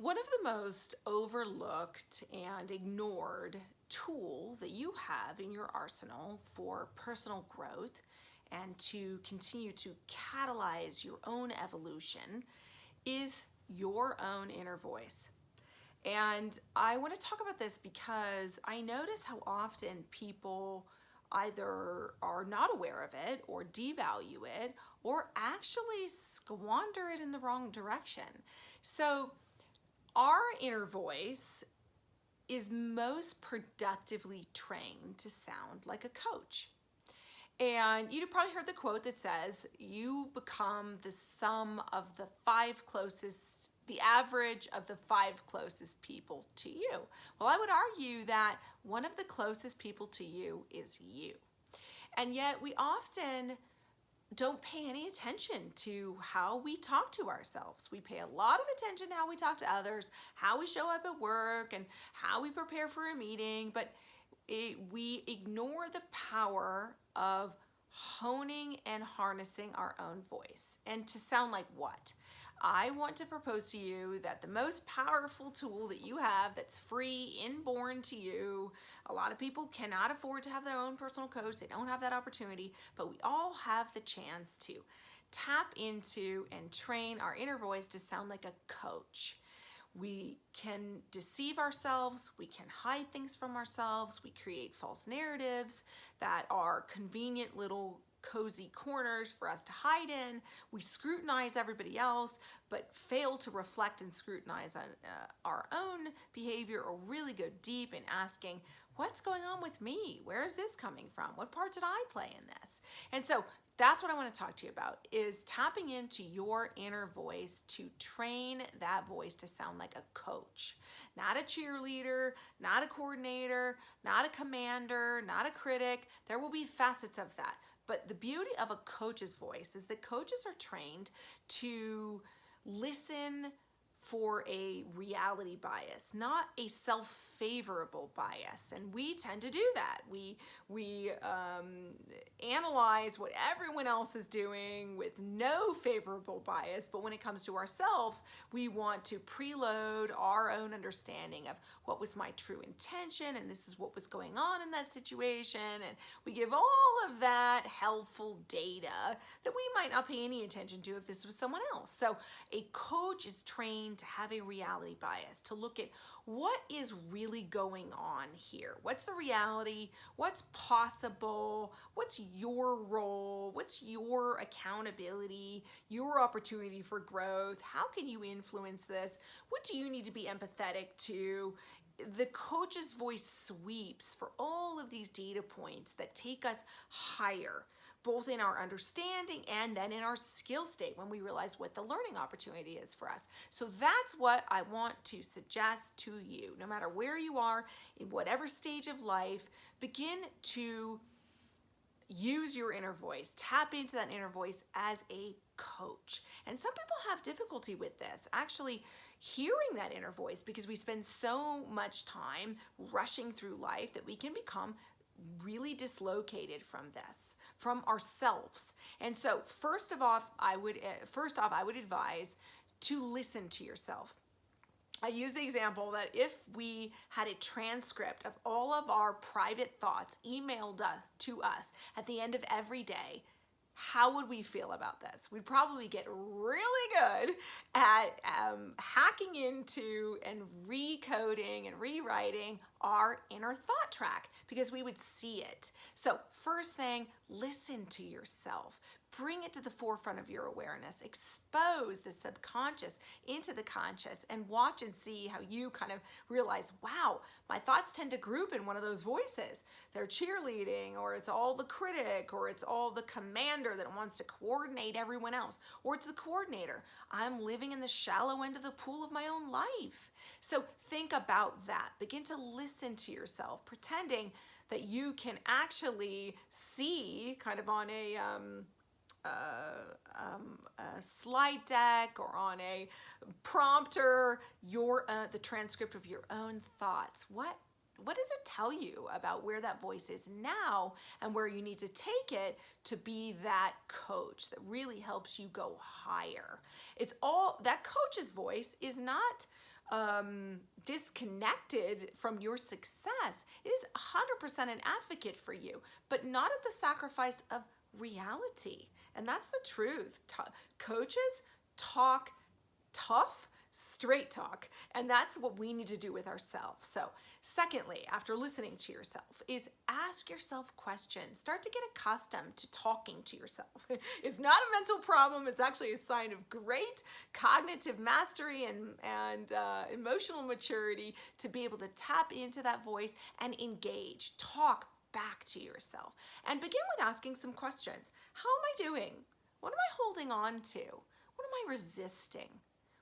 One of the most overlooked and ignored tool that you have in your arsenal for personal growth and to continue to catalyze your own evolution is your own inner voice. And I want to talk about this because I notice how often people either are not aware of it or devalue it or actually squander it in the wrong direction. So our inner voice is most productively trained to sound like a coach. And you've probably heard the quote that says, you become the sum of the average of the five closest people to you. Well, I would argue that one of the closest people to you is you. And yet we often don't pay any attention to how we talk to ourselves. We pay a lot of attention to how we talk to others, how we show up at work, and how we prepare for a meeting, but we ignore the power of honing and harnessing our own voice. And to sound like what? I want to propose to you that the most powerful tool that you have that's free, inborn to you, a lot of people cannot afford to have their own personal coach. They don't have that opportunity, but we all have the chance to tap into and train our inner voice to sound like a coach. We can deceive ourselves, we can hide things from ourselves, we create false narratives that are convenient little cozy corners for us to hide in. We scrutinize everybody else, but fail to reflect and scrutinize on our own behavior, or really go deep in asking, what's going on with me? Where is this coming from? What part did I play in this? And so that's what I want to talk to you about, is tapping into your inner voice to train that voice to sound like a coach, not a cheerleader, not a coordinator, not a commander, not a critic. There will be facets of that. But the beauty of a coach's voice is that coaches are trained to listen for a reality bias, not a self-favorable bias. And we tend to do that. We analyze what everyone else is doing with no favorable bias, but when it comes to ourselves, we want to preload our own understanding of what was my true intention, and this is what was going on in that situation, and we give all of that helpful data that we might not pay any attention to if this was someone else. So a coach is trained to have a reality bias, to look at what is really going on here. What's the reality? What's possible? What's your role? What's your accountability? Your opportunity for growth? How can you influence this? What do you need to be empathetic to? The coach's voice sweeps for all of these data points that take us higher, both in our understanding and then in our skill state when we realize what the learning opportunity is for us. So that's what I want to suggest to you. No matter where you are, in whatever stage of life, begin to use your inner voice. Tap into that inner voice as a coach. And some people have difficulty with this, actually hearing that inner voice, because we spend so much time rushing through life that we can become really dislocated from this, from ourselves. And so first off, I would advise to listen to yourself. I use the example that if we had a transcript of all of our private thoughts emailed to us at the end of every day, how would we feel about this? We'd probably get really good at hacking into and recoding and rewriting our inner thought track, because we would see it. So first thing, listen to yourself. Bring it to the forefront of your awareness. Expose the subconscious into the conscious and watch and see how you kind of realize, wow, my thoughts tend to group in one of those voices. They're cheerleading, or it's all the critic, or it's all the commander that wants to coordinate everyone else, or it's the coordinator. I'm living in the shallow end of the pool of my own life. So think about that. Begin to listen to yourself, pretending that you can actually see kind of on a slide deck or on a prompter the transcript of your own thoughts. What does it tell you about where that voice is now and where you need to take it to be that coach that really helps you go higher? It's all that coach's voice is not disconnected from your success. It is 100% an advocate for you, but not at the sacrifice of reality. And that's the truth. Coaches talk tough, straight talk, and that's what we need to do with ourselves. So secondly, after listening to yourself, is ask yourself questions. Start to get accustomed to talking to yourself. It's not a mental problem. It's actually a sign of great cognitive mastery and emotional maturity to be able to tap into that voice and engage, talk back to yourself, and begin with asking some questions. How am I doing? What am I holding on to? What am I resisting?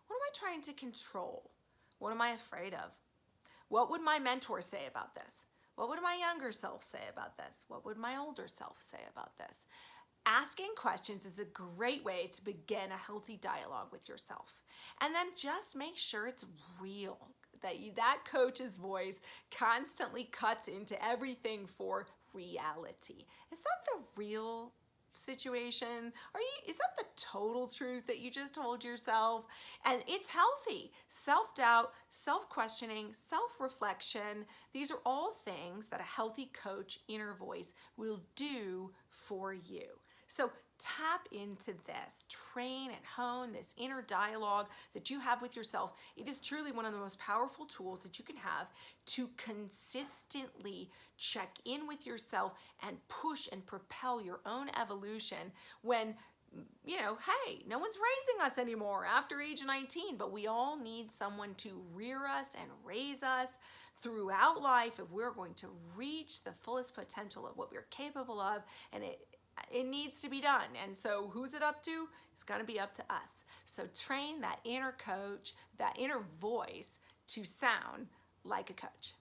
What am I trying to control? What am I afraid of? What would my mentor say about this? What would my younger self say about this? What would my older self say about this? Asking questions is a great way to begin a healthy dialogue with yourself. And then just make sure it's real, that coach's voice constantly cuts into everything for reality. Is that the real situation? Is that the total truth that you just told yourself? And it's healthy. Self-doubt, self-questioning, self-reflection, these are all things that a healthy coach inner voice will do for you. So tap into this, train and hone this inner dialogue that you have with yourself. It is truly one of the most powerful tools that you can have to consistently check in with yourself and push and propel your own evolution when, hey, no one's raising us anymore after age 19, but we all need someone to rear us and raise us throughout life if we're going to reach the fullest potential of what we're capable of, and it needs to be done. And so who's it up to? It's going to be up to us. So train that inner coach, that inner voice to sound like a coach.